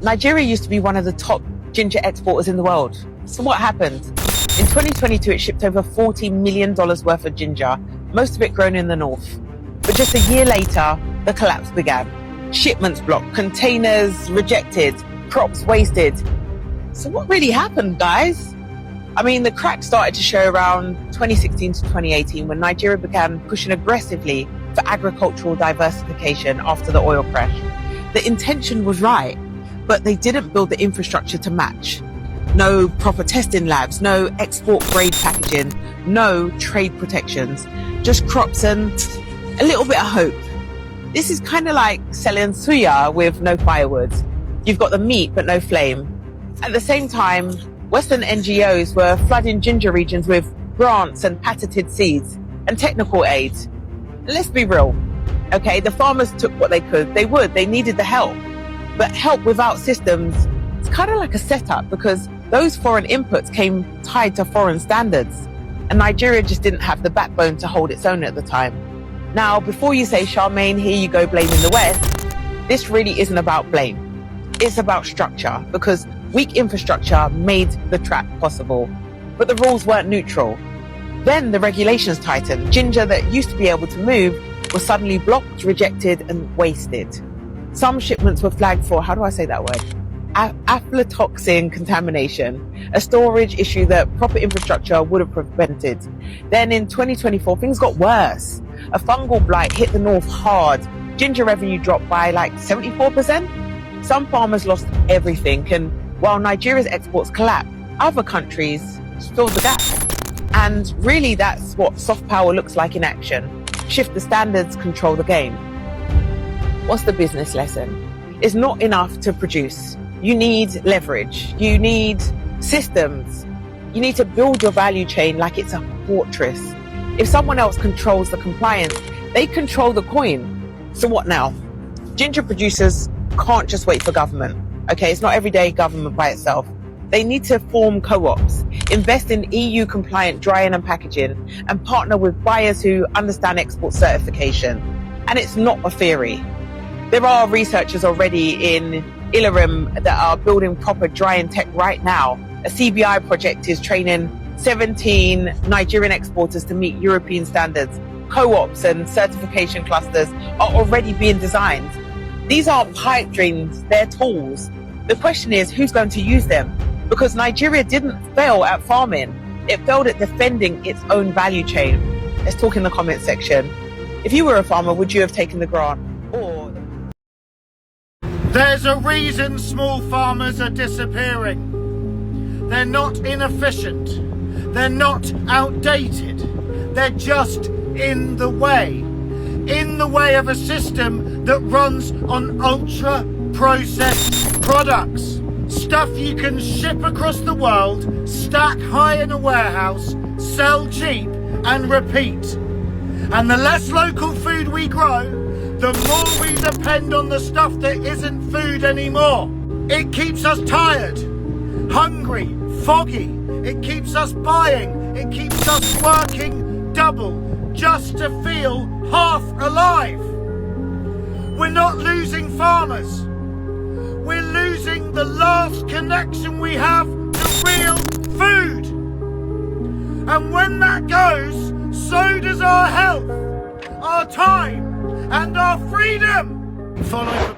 Nigeria used to be one of the top ginger exporters in the world. So what happened? In 2022, it shipped over $40 million worth of ginger, most of it grown in the north. But just a year later, the collapse began. Shipments blocked, containers rejected, crops wasted. So what really happened, guys? I mean, the crack started to show around 2016 to 2018 when Nigeria began pushing aggressively for agricultural diversification after the oil crash. The intention was right, but they didn't build the infrastructure to match. No proper testing labs, no export grade packaging, no trade protections, just crops and a little bit of hope. This is kind of like selling suya with no firewood. You've got the meat, but no flame. At the same time, Western NGOs were flooding ginger regions with grants and patented seeds and technical aid. And let's be real, okay? The farmers took what they could. They needed the help. But help without systems, it's kind of like a setup because those foreign inputs came tied to foreign standards. And Nigeria just didn't have the backbone to hold its own at the time. Now, before you say, Charmaine, here you go blaming the West, this really isn't about blame. It's about structure because weak infrastructure made the trap possible. But the rules weren't neutral. Then the regulations tightened. Ginger that used to be able to move was suddenly blocked, rejected, and wasted. Some shipments were flagged for, how do I say that word? Aflatoxin contamination, a storage issue that proper infrastructure would have prevented. Then in 2024, things got worse. A fungal blight hit the north hard. Ginger revenue dropped by like 74%. Some farmers lost everything, and while Nigeria's exports collapsed, other countries filled the gap. And really, that's what soft power looks like in action. Shift the standards, control the game. What's the business lesson? It's not enough to produce. You need leverage. You need systems. You need to build your value chain like it's a fortress. If someone else controls the compliance, they control the coin. So what now? Ginger producers can't just wait for government. Okay, it's not everyday government by itself. They need to form co-ops, invest in EU compliant drying and packaging, and partner with buyers who understand export certification. And it's not a theory. There are researchers already in Ilorin that are building proper drying tech right now. A CBI project is training 17 Nigerian exporters to meet European standards. Co-ops and certification clusters are already being designed. These aren't pipe dreams, they're tools. The question is, who's going to use them? Because Nigeria didn't fail at farming. It failed at defending its own value chain. Let's talk in the comment section. If you were a farmer, would you have taken the grant? There's a reason small farmers are disappearing. They're not inefficient. They're not outdated. They're just in the way. In the way of a system that runs on ultra-processed products. Stuff you can ship across the world, stack high in a warehouse, sell cheap and repeat. And the less local food we grow, the more we depend on the stuff that isn't food anymore. It keeps us tired, hungry, foggy. It keeps us buying. It keeps us working double just to feel half alive. We're not losing farmers. We're losing the last connection we have to real food. And when that goes, so does our health, our time, and our freedom. Follow